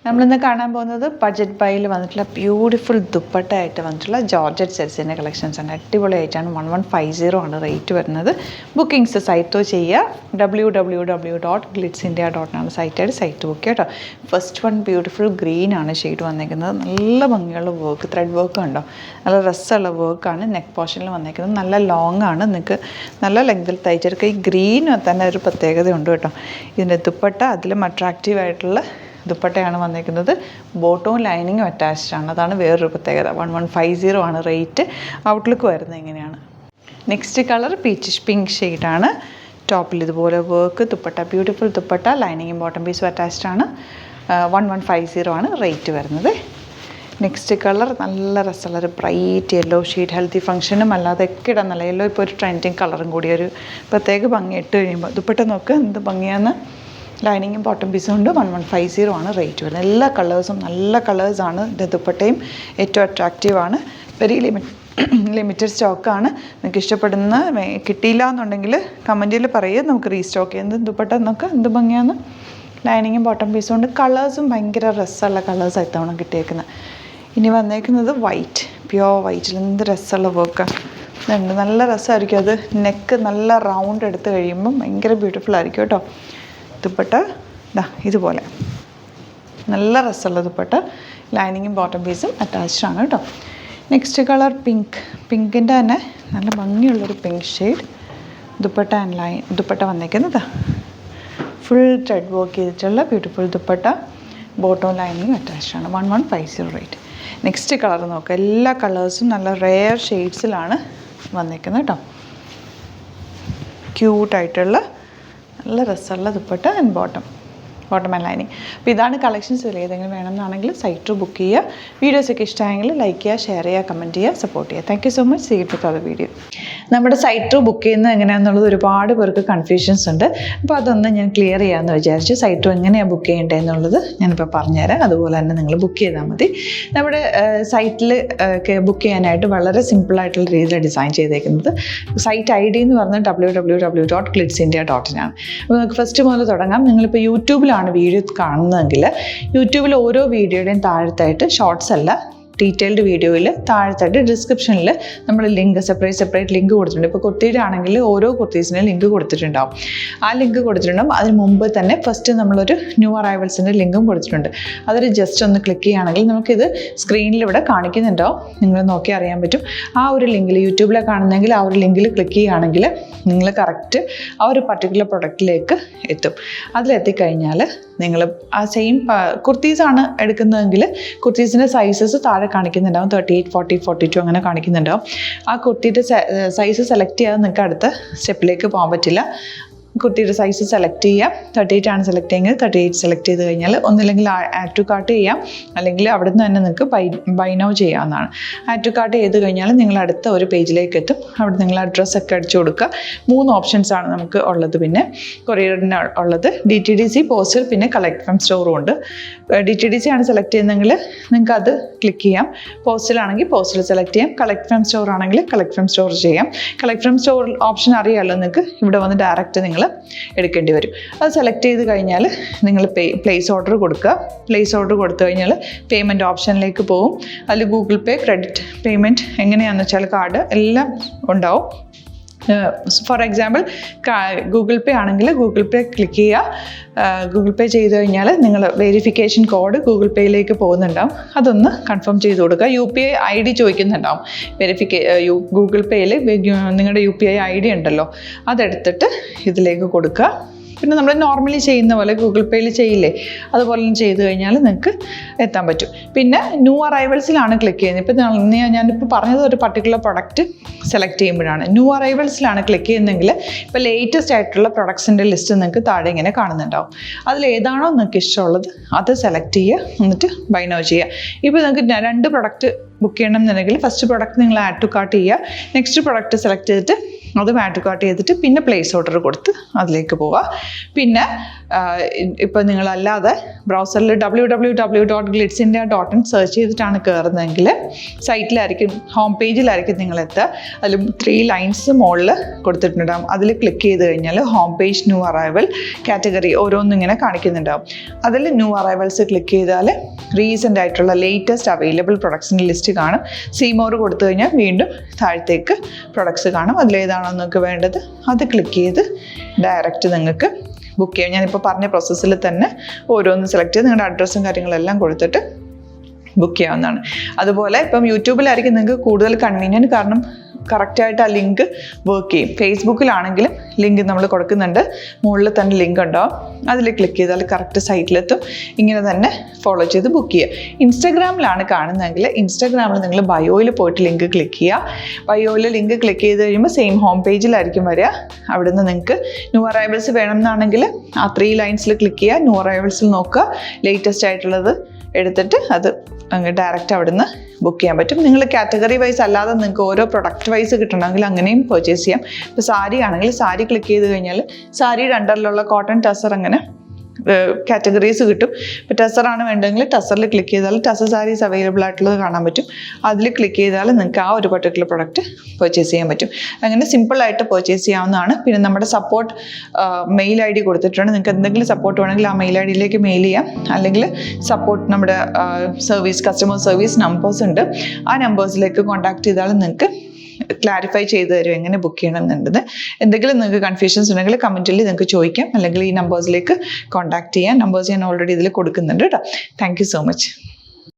നമ്മളിന്ന് കാണാൻ പോകുന്നത് ബഡ്ജറ്റ് ബൈയിൽ വന്നിട്ടുള്ള ബ്യൂട്ടിഫുൾ ദുപ്പട്ടയായിട്ട് വന്നിട്ടുള്ള ജോർജറ്റ് സെറ്റ്സിൻ്റെ കളക്ഷൻസ് ആണ്. അടിപൊളിയായിട്ടാണ്. 1150 ആണ് റേറ്റ് വരുന്നത്. ബുക്കിംഗ്സ് സൈറ്റ് ചെയ്യുക. www.glitzindia.com സൈറ്റ് ബുക്ക് കേട്ടോ. ഫസ്റ്റ് വൺ ബ്യൂട്ടിഫുൾ ഗ്രീൻ ആണ് ഷെയ്ഡ് വന്നിരിക്കുന്നത്. നല്ല ഭംഗിയുള്ള വർക്ക്, ത്രെഡ് വർക്ക് ഉണ്ടോ, നല്ല രസമുള്ള വർക്കാണ്. നെക്ക് പോർഷനിൽ വന്നിരിക്കുന്നത് നല്ല ലോങ് ആണ്. നിങ്ങൾക്ക് നല്ല ലെങ്തിൽ തയ്ച്ചെടുക്കുക. ഈ ഗ്രീൻ തന്നെ ഒരു പ്രത്യേകതയുണ്ട് കേട്ടോ. ഇതിൻ്റെ ദുപ്പട്ട അതിലും അട്രാക്റ്റീവായിട്ടുള്ള ദുപ്പട്ടയാണ് വന്നിരിക്കുന്നത്. ബോട്ടവും ലൈനിങ്ങും അറ്റാച്ച്ഡ് ആണ്. അതാണ് വേറൊരു പ്രത്യേകത. 1150 ആണ് റേറ്റ്. ഔട്ട്ലുക്ക് വരുന്നത് ഇങ്ങനെയാണ്. നെക്സ്റ്റ് കളർ പീച്ചിഷ് പിങ്ക് ഷെയ്ഡാണ്. ടോപ്പിൽ ഇതുപോലെ വർക്ക്, ദുപ്പട്ട ബ്യൂട്ടിഫുൾ ദുപ്പട്ട, ലൈനിങ്ങും ബോട്ടം പീസും അറ്റാച്ച്ഡ് ആണ്. 1150 ആണ് റേറ്റ് വരുന്നത്. നെക്സ്റ്റ് കളർ നല്ല രസമുള്ളൊരു ബ്രൈറ്റ് യെല്ലോ ഷെയ്ഡ്. ഹെൽത്തി ഫംഗ്ഷനും അല്ലാതെ ഒക്കെ ഇടാൻ നല്ല യെല്ലോ ഇപ്പോൾ ഒരു ട്രെൻഡിങ് കളറും കൂടി ഒരു പ്രത്യേക ഭംഗി ഇട്ട് കഴിയുമ്പോൾ ദുപ്പട്ട നോക്കുക എന്ത് ഭംഗിയാന്ന്. ലൈനിങ്ങും ബോട്ടം പീസും ഉണ്ട്. 1150 ആണ് റേറ്റ് വരുന്നത്. എല്ലാ കളേഴ്സും നല്ല കളേഴ്സാണ്. ഇതിൻ്റെ ദുപ്പട്ടയും ഏറ്റവും അട്രാക്റ്റീവാണ്. വെരി ലിമിറ്റഡ് സ്റ്റോക്കാണ്. നിങ്ങൾക്ക് ഇഷ്ടപ്പെടുന്ന കിട്ടിയില്ല എന്നുണ്ടെങ്കിൽ കമൻറ്റിൽ പറയുക, നമുക്ക് റീസ്റ്റോക്ക് ചെയ്യുന്നത്. ദുപ്പട്ട നോക്കുക എന്ത് ഭംഗിയാണ്. ലൈനിങ്ങും ബോട്ടം പീസും ഉണ്ട്. കളേഴ്സും ഭയങ്കര രസമുള്ള കളേഴ്സായിട്ടാണ് കിട്ടിയേക്കുന്നത്. ഇനി വന്നേക്കുന്നത് വൈറ്റ്, പ്യുവർ വൈറ്റിൽ എന്ത് രസമുള്ള വർക്കാണ്. ഇതുണ്ട്, നല്ല രസമായിരിക്കും. അത് നെക്ക് നല്ല റൗണ്ട് എടുത്ത് കഴിയുമ്പം ഭയങ്കര ബ്യൂട്ടിഫുൾ ആയിരിക്കും കേട്ടോ. ദുപ്പട്ട ഇതുപോലെ നല്ല രസമുള്ള ദുപ്പട്ട, ലൈനിങ്ങും ബോട്ടം പീസും അറ്റാച്ച്ഡ് ആണ് കേട്ടോ. Next colour pink. പിങ്കിൻ്റെ തന്നെ നല്ല ഭംഗിയുള്ളൊരു pink shade. Dupatta and dupatta വന്നേക്കുന്നത് ഫുൾ ത്രെഡ് വർക്ക് ചെയ്തിട്ടുള്ള ബ്യൂട്ടിഫുൾ ദുപ്പട്ട, ബോട്ടവും ലൈനിങ്ങും അറ്റാച്ച്ഡ് ആണ്. 1150 റേറ്റ്. നെക്സ്റ്റ് കളർ നോക്കുക. എല്ലാ കളേഴ്സും നല്ല റെയർ ഷെയ്ഡ്സിലാണ് വന്നേക്കുന്നത് കേട്ടോ. ക്യൂട്ടായിട്ടുള്ള നല്ല രസമുള്ള dupatta and bottom and lining. അപ്പോൾ ഇതാണ് കളക്ഷൻസ്. ഏതെങ്കിലും വേണമെന്നാണെങ്കിൽ സൈറ്റ് ബുക്ക് ചെയ്യുക. വീഡിയോസൊക്കെ ഇഷ്ടമായെങ്കിൽ ലൈക്ക് ചെയ്യുക, ഷെയർ ചെയ്യുക, കമൻറ്റ് ചെയ്യുക, സപ്പോർട്ട് ചെയ്യുക. Thank you so much. See you with other video. നമ്മുടെ സൈറ്റ് ബുക്ക് ചെയ്യുന്നത് എങ്ങനെയാണെന്നുള്ളത് ഒരുപാട് പേർക്ക് കൺഫ്യൂഷൻസ് ഉണ്ട്. അപ്പോൾ അതൊന്ന് ഞാൻ ക്ലിയർ ചെയ്യാമെന്ന് വിചാരിച്ചു. സൈറ്റ് എങ്ങനെയാണ് ബുക്ക് ചെയ്യേണ്ടതെന്നുള്ളത് ഞാനിപ്പോൾ പറഞ്ഞുതരാം. അതുപോലെ തന്നെ നിങ്ങൾ ബുക്ക് ചെയ്താൽ മതി. നമ്മുടെ സൈറ്റിൽ ബുക്ക് ചെയ്യാനായിട്ട് വളരെ സിമ്പിളായിട്ടുള്ള രീതിയിൽ ഡിസൈൻ ചെയ്തേക്കുന്നത്. സൈറ്റ് ID എന്ന് പറഞ്ഞാൽ www.glitzindia.com ആണ്. അപ്പോൾ നമുക്ക് ഫസ്റ്റ് മുതൽ തുടങ്ങാം. നിങ്ങളിപ്പോൾ യൂട്യൂബിലാണ് വീഡിയോ കാണുന്നതെങ്കിൽ യൂട്യൂബിൽ ഓരോ വീഡിയോയുടെയും താഴത്തായിട്ട് ഷോർട്സ് അല്ല, ഡീറ്റെയിൽഡ് വീഡിയോയിൽ താഴത്തായിട്ട് ഡിസ്ക്രിപ്ഷനിൽ നമ്മൾ ലിങ്ക് സെപ്പറേറ്റ് ലിങ്ക് കൊടുത്തിട്ടുണ്ട്. ഇപ്പോൾ കുർത്തിയുടെ ആണെങ്കിൽ ഓരോ കുർത്തീസിനും ലിങ്ക് കൊടുത്തിട്ടുണ്ടാവും. ആ ലിങ്ക് കൊടുത്തിട്ടുണ്ടാവും. അതിന് മുമ്പ് തന്നെ ഫസ്റ്റ് നമ്മളൊരു ന്യൂ അറൈവൽസിൻ്റെ ലിങ്കും കൊടുത്തിട്ടുണ്ട്. അതൊരു ജസ്റ്റ് ഒന്ന് ക്ലിക്ക് ചെയ്യുകയാണെങ്കിൽ നമുക്കിത് സ്ക്രീനിൽ ഇവിടെ കാണിക്കുന്നുണ്ടാവും. നിങ്ങൾ നോക്കി അറിയാൻ പറ്റും. ആ ഒരു ലിങ്കിൽ യൂട്യൂബിലെ കാണുന്നെങ്കിൽ ആ ഒരു ലിങ്കിൽ ക്ലിക്ക് ചെയ്യുകയാണെങ്കിൽ നിങ്ങൾ കറക്റ്റ് ആ ഒരു പർട്ടിക്കുലർ പ്രൊഡക്റ്റിലേക്ക് എത്തും. അതിലെത്തിക്കഴിഞ്ഞാൽ നിങ്ങൾ ആ സെയിം കുർത്തീസാണ് എടുക്കുന്നതെങ്കിൽ കുർത്തീസിൻ്റെ സൈസസ് താഴെ കാണിക്കുന്നുണ്ടാവും. 38, 40, 42 അങ്ങനെ കാണിക്കുന്നുണ്ടാവും. ആ കുർത്തിയുടെ സൈസ് സെലക്ട് ചെയ്യാതെ നിങ്ങൾക്ക് അടുത്ത സ്റ്റെപ്പിലേക്ക് പോകാൻ പറ്റില്ല. കുർത്തിയുടെ സൈസ് സെലക്ട് ചെയ്യാം. 38 ആണ് സെലക്ട് ചെയ്യുന്നത്. 38 സെലക്ട് ചെയ്ത് കഴിഞ്ഞാൽ ഒന്നില്ലെങ്കിൽ ആഡ് ടു കാർട്ട് ചെയ്യാം, അല്ലെങ്കിൽ അവിടെ നിന്ന് തന്നെ നിങ്ങൾക്ക് ബൈ നൗ ചെയ്യാവുന്നതാണ്. ആഡ് ടു കാർട്ട് ചെയ്ത് കഴിഞ്ഞാൽ നിങ്ങൾ അടുത്ത ഒരു പേജിലേക്ക് എത്തും. അവിടെ നിങ്ങൾ അഡ്രസ്സൊക്കെ അടിച്ചു കൊടുക്കുക. 3 ഓപ്ഷൻസാണ് നമുക്ക് ഉള്ളത്. പിന്നെ കൊറിയറിന് ഉള്ളത് DTDC, പോസ്റ്റൽ, പിന്നെ കളക്ട് ഫ്രം സ്റ്റോറും ഉണ്ട്. DTDC ആണ് സെലക്ട് ചെയ്യുന്നതെങ്കിൽ നിങ്ങൾക്ക് അത് ക്ലിക്ക് ചെയ്യാം. പോസ്റ്റലാണെങ്കിൽ പോസ്റ്റൽ സെലക്ട് ചെയ്യാം. കളക്ട് ഫ്രം സ്റ്റോർ ആണെങ്കിൽ കളക്ട് ഫ്രം സ്റ്റോർ ചെയ്യാം. കളക്ട് ഫ്രം സ്റ്റോർ ഓപ്ഷൻ അറിയാമല്ലോ നിങ്ങൾക്ക്. ഇവിടെ വന്ന് ഡയറക്റ്റ് നിങ്ങൾ എടുക്കേണ്ടി വരും. അത് സെലക്ട് ചെയ്ത് കഴിഞ്ഞാൽ നിങ്ങൾ പ്ലേസ് ഓർഡർ കൊടുക്കുക. പ്ലേസ് ഓർഡർ കൊടുത്തു കഴിഞ്ഞാൽ പേയ്മെൻറ്റ് ഓപ്ഷനിലേക്ക് പോകും. അതിൽ ഗൂഗിൾ പേ, ക്രെഡിറ്റ് പേയ്മെൻറ്റ് എങ്ങനെയാണെന്ന് വെച്ചാൽ കാർഡ് എല്ലാം ഉണ്ടാവും. ഫോർ എക്സാമ്പിൾ ഗൂഗിൾ പേ ആണെങ്കിൽ ഗൂഗിൾ പേ ക്ലിക്ക് ചെയ്യുക. ഗൂഗിൾ പേ ചെയ്ത് കഴിഞ്ഞാൽ നിങ്ങൾ വെരിഫിക്കേഷൻ കോഡ് ഗൂഗിൾ പേയിലേക്ക് പോകുന്നുണ്ടാവും. അതൊന്ന് കൺഫേം ചെയ്ത് കൊടുക്കുക. UPI ID ചോദിക്കുന്നുണ്ടാവും. ഗൂഗിൾ പേയിൽ നിങ്ങളുടെ UPI ID ഉണ്ടല്ലോ, അതെടുത്തിട്ട് ഇതിലേക്ക് കൊടുക്കുക. പിന്നെ നമ്മൾ നോർമലി ചെയ്യുന്ന പോലെ ഗൂഗിൾ പേയിൽ ചെയ്യില്ലേ, അതുപോലെ ചെയ്ത് കഴിഞ്ഞാൽ നിങ്ങൾക്ക് എത്താൻ പറ്റും. പിന്നെ ന്യൂ അറൈവൽസിലാണ് ക്ലിക്ക് ചെയ്യുന്നത്. ഇപ്പോൾ ഞാനിപ്പോൾ പറഞ്ഞത് ഒരു പർട്ടിക്കുലർ പ്രൊഡക്റ്റ് സെലക്ട് ചെയ്യുമ്പോഴാണ്. ന്യൂ അറൈവൽസിലാണ് ക്ലിക്ക് ചെയ്യുന്നതെങ്കിൽ ഇപ്പോൾ ലേറ്റസ്റ്റ് ആയിട്ടുള്ള പ്രൊഡക്ട്സിൻ്റെ ലിസ്റ്റ് നിങ്ങൾക്ക് താഴെ ഇങ്ങനെ കാണുന്നുണ്ടാവും. അതിലേതാണോ നിങ്ങൾക്ക് ഇഷ്ടമുള്ളത് അത് സെലക്ട് ചെയ്യുക, എന്നിട്ട് ബൈ നൗ ചെയ്യുക. ഇപ്പോൾ നിങ്ങൾക്ക് 2 പ്രൊഡക്റ്റ് ബുക്ക് ചെയ്യണം എന്നുണ്ടെങ്കിൽ ഫസ്റ്റ് പ്രൊഡക്റ്റ് നിങ്ങൾ ആഡ് ടു കാർട്ട് ചെയ്യുക. നെക്സ്റ്റ് പ്രൊഡക്റ്റ് സെലക്ട് ചെയ്തിട്ട് അത് മാട്രിക് ആർട്ട് ചെയ്തിട്ട് പിന്നെ പ്ലേസ് ഓർഡർ കൊടുത്ത് അതിലേക്ക് പോവുക. പിന്നെ ഇപ്പോൾ നിങ്ങളല്ലാതെ ബ്രൗസറിൽ www.glitzindia.in സെർച്ച് ചെയ്തിട്ടാണ് കയറുന്നതെങ്കിൽ സൈറ്റിലായിരിക്കും, ഹോം പേജിലായിരിക്കും നിങ്ങളെത്തുക. അതിൽ 3 ലൈൻസ് മുകളിൽ കൊടുത്തിട്ടുണ്ടാകും. അതിൽ ക്ലിക്ക് ചെയ്ത് കഴിഞ്ഞാൽ home page new arrival category ഓരോന്നും ഇങ്ങനെ കാണിക്കുന്നുണ്ടാവും. അതിൽ ന്യൂ അറൈവൽസ് ക്ലിക്ക് ചെയ്താൽ റീസെൻ്റ് ആയിട്ടുള്ള ലേറ്റസ്റ്റ് അവൈലബിൾ പ്രൊഡക്ട്സിൻ്റെ ലിസ്റ്റ് കാണും. സീമോർ കൊടുത്തു കഴിഞ്ഞാൽ വീണ്ടും താഴത്തേക്ക് പ്രൊഡക്ട്സ് കാണും. അതിലേതാണോ നിങ്ങൾക്ക് വേണ്ടത് അത് ക്ലിക്ക് ചെയ്ത് ഡയറക്റ്റ് നിങ്ങൾക്ക് ബുക്ക് ചെയ്യാം. ഞാനിപ്പോൾ പറഞ്ഞ പ്രോസസ്സിൽ തന്നെ ഓരോന്ന് സെലക്ട് ചെയ്ത് നിങ്ങളുടെ അഡ്രസ്സും കാര്യങ്ങളെല്ലാം കൊടുത്തിട്ട് ബുക്ക് ചെയ്യാവുന്നതാണ്. അതുപോലെ ഇപ്പം യൂട്യൂബിലായിരിക്കും നിങ്ങൾക്ക് കൂടുതൽ കൺവീനിയൻറ്റ്, കാരണം കറക്റ്റായിട്ട് ആ ലിങ്ക് വർക്ക് ചെയ്യും. ഫേസ്ബുക്കിലാണെങ്കിലും ലിങ്ക് നമ്മൾ കൊടുക്കുന്നുണ്ട്, മുകളിൽ തന്നെ ലിങ്ക് ഉണ്ടാവും. അതിൽ ക്ലിക്ക് ചെയ്താൽ കറക്റ്റ് സൈറ്റിലെത്തും. ഇങ്ങനെ തന്നെ ഫോളോ ചെയ്ത് ബുക്ക് ചെയ്യുക. ഇൻസ്റ്റാഗ്രാമിലാണ് കാണുന്നതെങ്കിൽ ഇൻസ്റ്റാഗ്രാമിൽ നിങ്ങൾ ബയോയിൽ പോയിട്ട് ലിങ്ക് ക്ലിക്ക് ചെയ്യുക. ബയോയിൽ ലിങ്ക് ക്ലിക്ക് ചെയ്ത് കഴിയുമ്പോൾ സെയിം ഹോം പേജിലായിരിക്കും വരിക. അവിടുന്ന് നിങ്ങൾക്ക് ന്യൂ അറൈവൽസ് വേണമെന്നാണെങ്കിൽ ആ 3 ലൈൻസിൽ ക്ലിക്ക് ചെയ്യുക. ന്യൂ അറൈവൽസിൽ നോക്കുക, ലേറ്റസ്റ്റ് ആയിട്ടുള്ളത് എടുത്തിട്ട് അത് അങ്ങ് ഡയറക്റ്റ് അവിടുന്ന് ബുക്ക് ചെയ്യാൻ പറ്റും. നിങ്ങൾ കാറ്റഗറി വൈസ് അല്ലാതെ നിങ്ങൾക്ക് ഓരോ പ്രൊഡക്റ്റ് വൈസ് കിട്ടണമെങ്കിൽ അങ്ങനെയും പർച്ചേസ് ചെയ്യാം. ഇപ്പോൾ സാരി ആണെങ്കിൽ സാരി ക്ലിക്ക് ചെയ്ത് കഴിഞ്ഞാൽ സാരിയുടെ അണ്ടറിലുള്ള കോട്ടൺ ടസർ അങ്ങനെ കാറ്റഗറീസ് കിട്ടും. ഇപ്പോൾ ടസറാണ് വേണ്ടതെങ്കിൽ ടസറിൽ ക്ലിക്ക് ചെയ്താൽ ടസർ സാരീസ് അവൈലബിൾ ആയിട്ടുള്ളത് കാണാൻ പറ്റും. അതിൽ ക്ലിക്ക് ചെയ്താൽ നിങ്ങൾക്ക് ആ ഒരു പർട്ടിക്കുലർ പ്രൊഡക്റ്റ് പർച്ചേസ് ചെയ്യാൻ പറ്റും. അങ്ങനെ സിമ്പിളായിട്ട് പർച്ചേസ് ചെയ്യാവുന്നതാണ്. പിന്നെ നമ്മുടെ സപ്പോർട്ട് മെയിൽ ID കൊടുത്തിട്ടുണ്ട്. നിങ്ങൾക്ക് എന്തെങ്കിലും സപ്പോർട്ട് വേണമെങ്കിൽ ആ മെയിൽ IDയിലേക്ക് മെയിൽ ചെയ്യാം. അല്ലെങ്കിൽ സപ്പോർട്ട് നമ്മുടെ കസ്റ്റമർ സർവീസ് നമ്പേഴ്സ് ഉണ്ട്. ആ നമ്പേഴ്സിലേക്ക് കോൺടാക്ട് ചെയ്താൽ നിങ്ങൾക്ക് ക്ലാരിഫൈ ചെയ്ത് തരും എങ്ങനെ ബുക്ക് ചെയ്യണം എന്നുള്ളത്. എന്തെങ്കിലും നിങ്ങൾക്ക് കൺഫ്യൂഷൻസ് ഉണ്ടെങ്കിൽ കമൻറ്റിൽ നിങ്ങൾക്ക് ചോദിക്കാം, അല്ലെങ്കിൽ ഈ നമ്പേഴ്സിലേക്ക് കോൺടാക്ട് ചെയ്യാം. നമ്പേഴ്സ് ഞാൻ ഓൾറെഡി ഇതിൽ കൊടുക്കുന്നുണ്ട് കേട്ടോ. Thank you so much.